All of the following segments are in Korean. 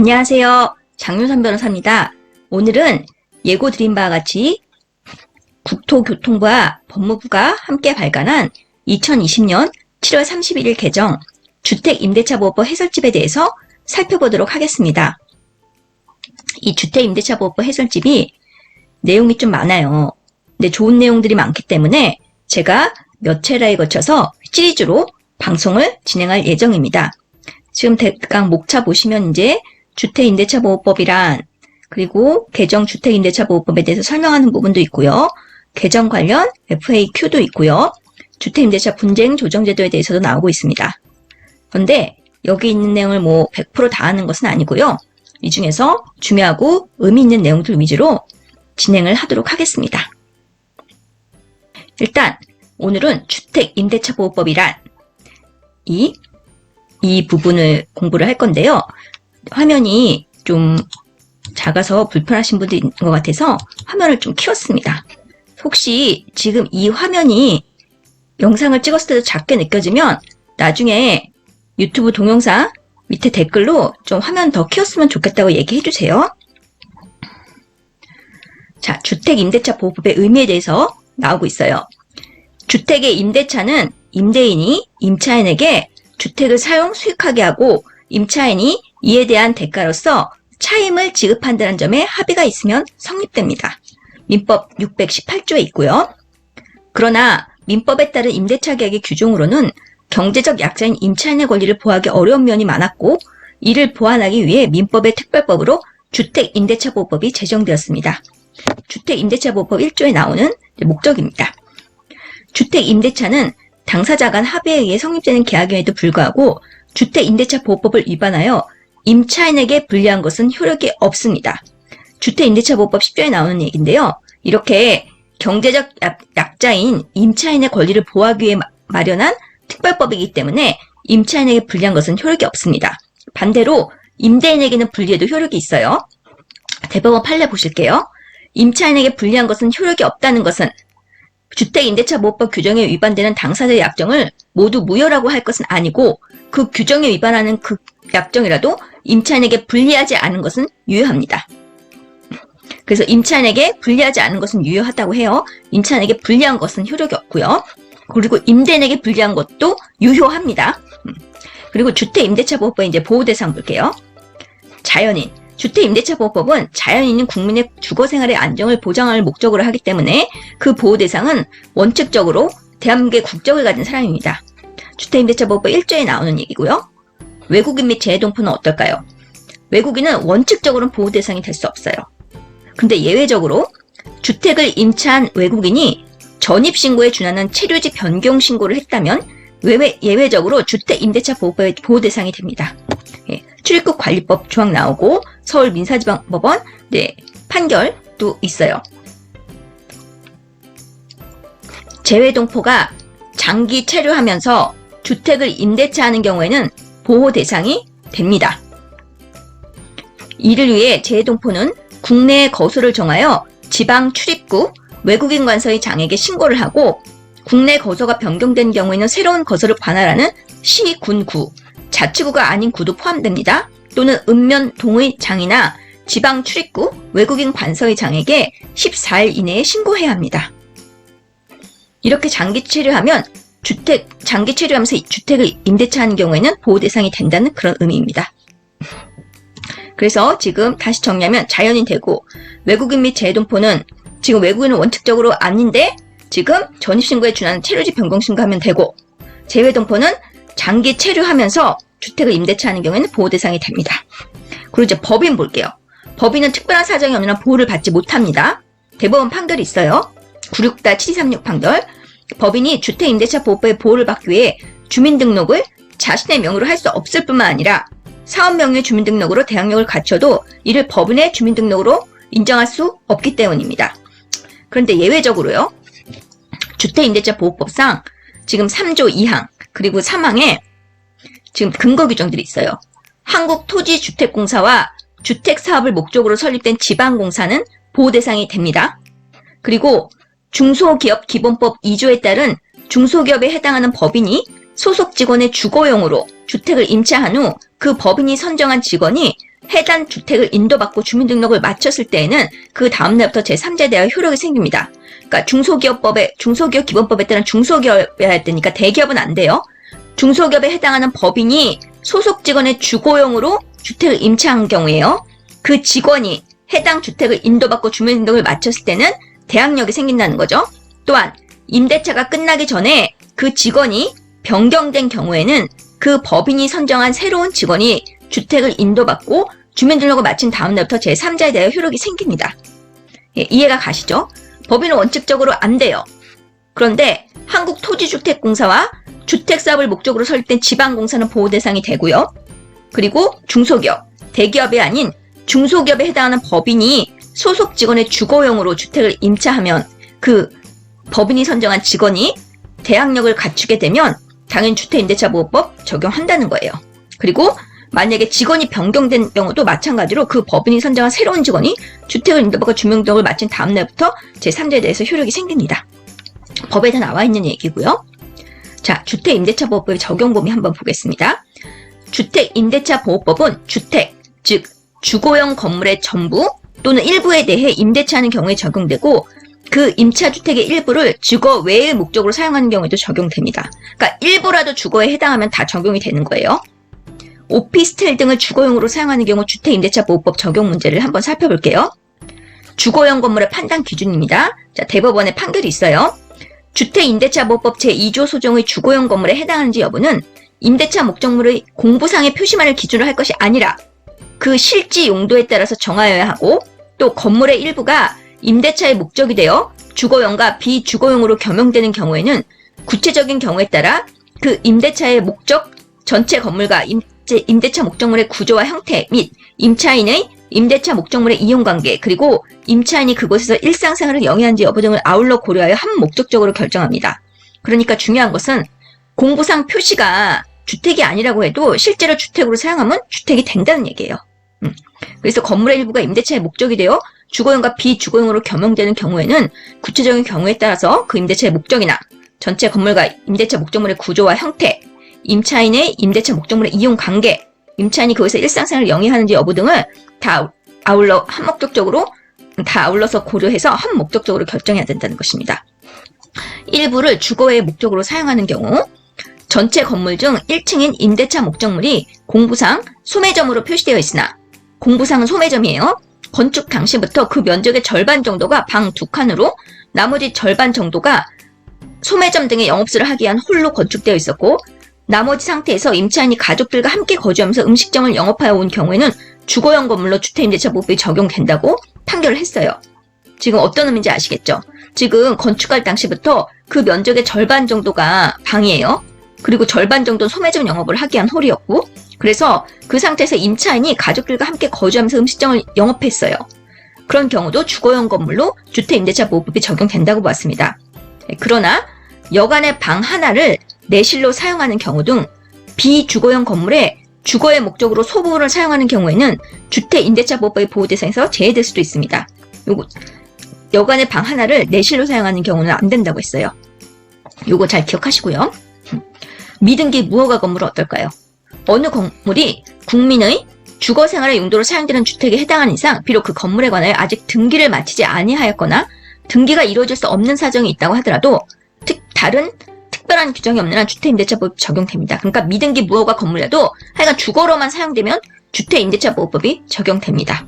안녕하세요. 장윤선 변호사입니다. 오늘은 예고 드린 바와 같이 국토교통부와 법무부가 함께 발간한 2020년 7월 31일 개정 주택임대차보호법 해설집에 대해서 살펴보도록 하겠습니다. 이 주택임대차보호법 해설집이 내용이 좀 많아요. 근데 좋은 내용들이 많기 때문에 제가 몇 차례에 거쳐서 시리즈로 방송을 진행할 예정입니다. 지금 대강 목차 보시면 이제 주택임대차보호법이란 그리고 개정 주택임대차보호법에 대해서 설명하는 부분도 있고요. 개정 관련 FAQ도 있고요. 주택임대차 분쟁 조정제도에 대해서도 나오고 있습니다. 그런데 여기 있는 내용을 100% 다 하는 것은 아니고요. 이 중에서 중요하고 의미 있는 내용들 위주로 진행을 하도록 하겠습니다. 일단 오늘은 주택임대차보호법이란 이 부분을 공부를 할 건데요. 화면이 좀 작아서 불편하신 분도 있는 것 같아서 화면을 좀 키웠습니다. 혹시 지금 이 화면이 영상을 찍었을 때도 작게 느껴지면 나중에 유튜브 동영상 밑에 댓글로 좀 화면 더 키웠으면 좋겠다고 얘기해 주세요. 자, 주택임대차보호법의 의미에 대해서 나오고 있어요. 주택의 임대차는 임대인이 임차인에게 주택을 사용 수익하게 하고 임차인이 이에 대한 대가로서 차임을 지급한다는 점에 합의가 있으면 성립됩니다. 민법 618조에 있고요. 그러나 민법에 따른 임대차 계약의 규정으로는 경제적 약자인 임차인의 권리를 보호하기 어려운 면이 많았고 이를 보완하기 위해 민법의 특별법으로 주택임대차보호법이 제정되었습니다. 주택임대차보호법 1조에 나오는 목적입니다. 주택임대차는 당사자 간 합의에 의해 성립되는 계약임에도 불구하고 주택임대차보호법을 위반하여 임차인에게 불리한 것은 효력이 없습니다. 주택임대차보호법 10조에 나오는 얘기인데요. 이렇게 경제적 약자인 임차인의 권리를 보호하기 위해 마련한 특별법이기 때문에 임차인에게 불리한 것은 효력이 없습니다. 반대로 임대인에게는 불리해도 효력이 있어요. 대법원 판례 보실게요. 임차인에게 불리한 것은 효력이 없다는 것은 주택임대차보호법 규정에 위반되는 당사자의 약정을 모두 무효라고 할 것은 아니고 그 규정에 위반하는 그 약정이라도 임차인에게 불리하지 않은 것은 유효합니다. 그래서 임차인에게 불리하지 않은 것은 유효하다고 해요. 임차인에게 불리한 것은 효력이 없고요. 그리고 임대인에게 불리한 것도 유효합니다. 그리고 주택임대차보호법의 이제 보호대상 볼게요. 자연인. 주택임대차보호법은 자연인인 국민의 주거생활의 안정을 보장할 목적으로 하기 때문에 그 보호대상은 원칙적으로 대한민국의 국적을 가진 사람입니다. 주택임대차보호법 1조에 나오는 얘기고요. 외국인 및 재외동포는 어떨까요? 외국인은 원칙적으로는 보호대상이 될 수 없어요. 근데 예외적으로 주택을 임차한 외국인이 전입신고에 준하는 체류지 변경 신고를 했다면 예외적으로 주택임대차보호법의 보호대상이 됩니다. 출입국 관리법 조항 나오고 서울민사지방법원 판결도 있어요. 재외동포가 장기 체류하면서 주택을 임대차하는 경우에는 보호 대상이 됩니다. 이를 위해 재외동포는 국내에 거소를 정하여 지방 출입구 외국인 관서의 장에게 신고를 하고 국내 거소가 변경된 경우에는 새로운 거소를 관할하는 시, 군, 구, 자치구가 아닌 구도 포함됩니다. 또는 읍면 동의 장이나 지방 출입구 외국인 관서의 장에게 14일 이내에 신고해야 합니다. 이렇게 장기 체류하면서 주택을 임대차하는 경우에는 보호 대상이 된다는 그런 의미입니다. 그래서 지금 다시 정리하면 자연인 되고 외국인 및 재외동포는 지금 외국인은 원칙적으로 아닌데 지금 전입신고에 준하는 체류지 변경 신고하면 되고 재외동포는 장기 체류하면서 주택을 임대차하는 경우에는 보호 대상이 됩니다. 그리고 이제 법인 볼게요. 법인은 특별한 사정이 없는 한 보호를 받지 못합니다. 대법원 판결이 있어요. 96-7236 판결. 법인이 주택임대차보호법의 보호를 받기 위해 주민등록을 자신의 명의로 할 수 없을 뿐만 아니라 사업 명의의 주민등록으로 대항력을 갖춰도 이를 법인의 주민등록으로 인정할 수 없기 때문입니다. 그런데 예외적으로요. 주택임대차보호법상 지금 3조 2항 그리고 3항에 지금 근거 규정들이 있어요. 한국토지주택공사와 주택사업을 목적으로 설립된 지방공사는 보호 대상이 됩니다. 그리고 중소기업기본법 2조에 따른 중소기업에 해당하는 법인이 소속 직원의 주거용으로 주택을 임차한 후 그 법인이 선정한 직원이 해당 주택을 인도받고 주민등록을 마쳤을 때에는 그 다음날부터 제3자에 대한 효력이 생깁니다. 그러니까 중소기업 기본법에 따른 중소기업이어야 되니까 대기업은 안 돼요. 중소기업에 해당하는 법인이 소속 직원의 주거용으로 주택을 임차한 경우에요. 그 직원이 해당 주택을 인도받고 주민등록을 마쳤을 때는 대항력이 생긴다는 거죠. 또한 임대차가 끝나기 전에 그 직원이 변경된 경우에는 그 법인이 선정한 새로운 직원이 주택을 인도받고 주민등록을 마친 다음 날부터 제3자에 대한 효력이 생깁니다. 예, 이해가 가시죠? 법인은 원칙적으로 안 돼요. 그런데 한국토지주택공사와 주택사업을 목적으로 설립된 지방공사는 보호 대상이 되고요. 그리고 중소기업, 대기업이 아닌 중소기업에 해당하는 법인이 소속 직원의 주거용으로 주택을 임차하면 그 법인이 선정한 직원이 대항력을 갖추게 되면 당연히 주택임대차보호법 적용한다는 거예요. 그리고 만약에 직원이 변경된 경우도 마찬가지로 그 법인이 선정한 새로운 직원이 주택을 인도받고 주민등록을 마친 다음 날부터 제3자에 대해서 효력이 생깁니다. 법에 다 나와 있는 얘기고요. 자, 주택임대차보호법의 적용 범위 한번 보겠습니다. 주택임대차보호법은 주택, 즉 주거용 건물의 전부 또는 일부에 대해 임대차하는 경우에 적용되고 그 임차주택의 일부를 주거 외의 목적으로 사용하는 경우에도 적용됩니다. 그러니까 일부라도 주거에 해당하면 다 적용이 되는 거예요. 오피스텔 등을 주거용으로 사용하는 경우 주택임대차보호법 적용 문제를 한번 살펴볼게요. 주거용 건물의 판단 기준입니다. 자, 대법원의 판결이 있어요. 주택임대차보호법 제2조 소정의 주거용 건물에 해당하는지 여부는 임대차 목적물의 공부상의 표시만을 기준으로 할 것이 아니라 그 실지 용도에 따라서 정하여야 하고 또 건물의 일부가 임대차의 목적이 되어 주거용과 비주거용으로 겸용되는 경우에는 구체적인 경우에 따라 그 임대차의 목적 전체 건물과 임대차 목적물의 구조와 형태 및 임차인의 임대차 목적물의 이용관계 그리고 임차인이 그곳에서 일상생활을 영위하는지 여부 등을 아울러 고려하여 한 목적적으로 결정합니다. 그러니까 중요한 것은 공부상 표시가 주택이 아니라고 해도 실제로 주택으로 사용하면 주택이 된다는 얘기예요. 그래서 건물의 일부가 임대차의 목적이 되어 주거용과 비주거용으로 겸용되는 경우에는 구체적인 경우에 따라서 그 임대차의 목적이나 전체 건물과 임대차 목적물의 구조와 형태, 임차인의 임대차 목적물의 이용 관계, 임차인이 그것에 일상생활을 영위하는지 여부 등을 다 아울러서 고려해서 한 목적적으로 결정해야 된다는 것입니다. 일부를 주거의 목적으로 사용하는 경우 전체 건물 중 1층인 임대차 목적물이 공부상 소매점으로 표시되어 있으나 공부상은 소매점이에요. 건축 당시부터 그 면적의 절반 정도가 방 2칸으로 나머지 절반 정도가 소매점 등의 영업소를 하기 위한 홀로 건축되어 있었고 나머지 상태에서 임차인이 가족들과 함께 거주하면서 음식점을 영업하여 온 경우에는 주거용 건물로 주택임대차보호법이 적용된다고 판결을 했어요. 지금 어떤 의미인지 아시겠죠? 지금 건축할 당시부터 그 면적의 절반 정도가 방이에요. 그리고 절반 정도는 소매점 영업을 하기 위한 홀이었고 그래서 그 상태에서 임차인이 가족들과 함께 거주하면서 음식점을 영업했어요. 그런 경우도 주거용 건물로 주택임대차보호법이 적용된다고 보았습니다. 그러나 여간의 방 하나를 내실로 사용하는 경우 등 비주거용 건물에 주거의 목적으로 소부분을 사용하는 경우에는 주택임대차보호법의 보호 대상에서 제외될 수도 있습니다. 여간의 방 하나를 내실로 사용하는 경우는 안 된다고 했어요. 요거 잘 기억하시고요. 미등기 무허가 건물은 어떨까요? 어느 건물이 국민의 주거생활의 용도로 사용되는 주택에 해당하는 이상 비록 그 건물에 관하여 아직 등기를 마치지 아니하였거나 등기가 이루어질 수 없는 사정이 있다고 하더라도 다른 특별한 규정이 없는 한 주택임대차보호법이 적용됩니다. 그러니까 미등기 무허가 건물이라도 하여간 주거로만 사용되면 주택임대차보호법이 적용됩니다.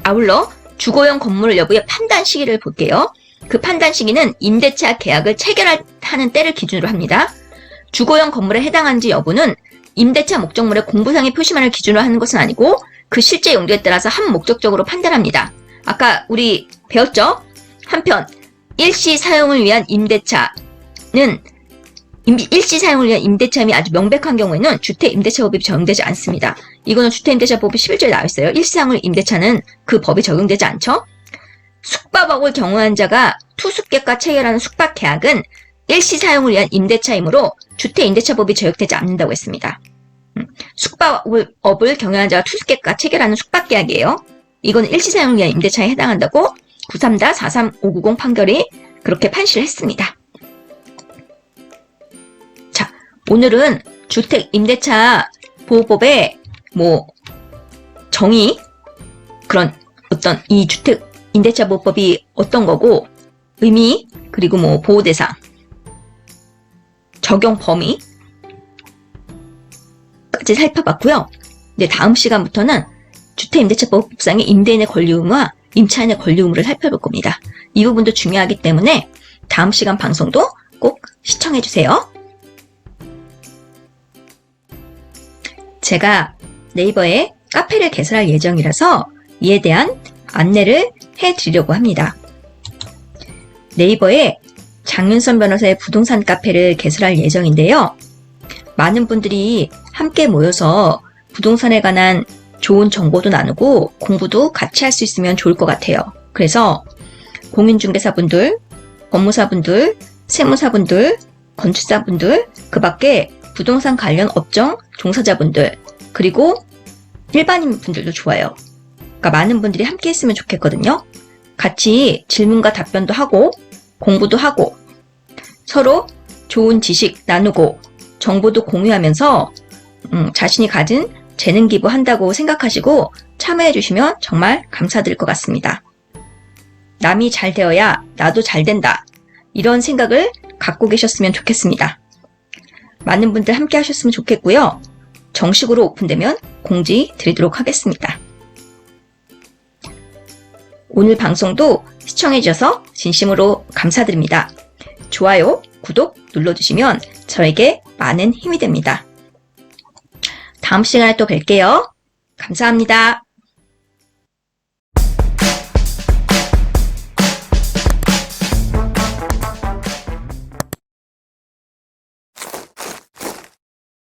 아울러 주거용 건물 여부의 판단 시기를 볼게요. 그 판단 시기는 임대차 계약을 체결하는 때를 기준으로 합니다. 주거용 건물에 해당하는지 여부는 임대차 목적물의 공부상의 표시만을 기준으로 하는 것은 아니고 그 실제 용도에 따라서 한 목적적으로 판단합니다. 아까 우리 배웠죠? 한편 일시 사용을 위한 임대차는 일시 사용을 위한 임대차임이 아주 명백한 경우에는 주택임대차법이 적용되지 않습니다. 이거는 주택임대차법이 11조에 나와 있어요. 일시 사용을 임대차는 그 법이 적용되지 않죠. 숙박업을 경험한 자가 투숙객과 체결하는 숙박계약은 일시 사용을 위한 임대차이므로 주택임대차법이 적용되지 않는다고 했습니다. 숙박업을 경영한 자가 투숙객과 체결하는 숙박계약이에요. 이건 일시 사용을 위한 임대차에 해당한다고 93-43590 판결이 그렇게 판시를 했습니다. 자, 오늘은 주택임대차 보호법의 정의, 그런 어떤 이 주택 임대차 보호법이 어떤 거고, 의미, 그리고 뭐 보호 대상, 적용 범위까지 살펴봤고요. 이제 다음 시간부터는 주택임대차법상의 임대인의 권리 의무와 임차인의 권리 의무를 살펴볼 겁니다. 이 부분도 중요하기 때문에 다음 시간 방송도 꼭 시청해 주세요. 제가 네이버에 카페를 개설할 예정이라서 이에 대한 안내를 해드리려고 합니다. 네이버에 장윤선 변호사의 부동산 카페를 개설할 예정인데요. 많은 분들이 함께 모여서 부동산에 관한 좋은 정보도 나누고 공부도 같이 할 수 있으면 좋을 것 같아요. 그래서 공인중개사분들, 법무사분들, 세무사분들, 건축사분들, 그 밖에 부동산 관련 업종 종사자분들, 그리고 일반인 분들도 좋아요. 그러니까 많은 분들이 함께 했으면 좋겠거든요. 같이 질문과 답변도 하고 공부도 하고 서로 좋은 지식 나누고 정보도 공유하면서 자신이 가진 재능 기부한다고 생각하시고 참여해 주시면 정말 감사드릴 것 같습니다. 남이 잘 되어야 나도 잘 된다. 이런 생각을 갖고 계셨으면 좋겠습니다. 많은 분들 함께 하셨으면 좋겠고요. 정식으로 오픈되면 공지 드리도록 하겠습니다. 오늘 방송도 시청해 주셔서 진심으로 감사드립니다. 좋아요, 구독 눌러주시면 저에게 많은 힘이 됩니다. 다음 시간에 또 뵐게요. 감사합니다.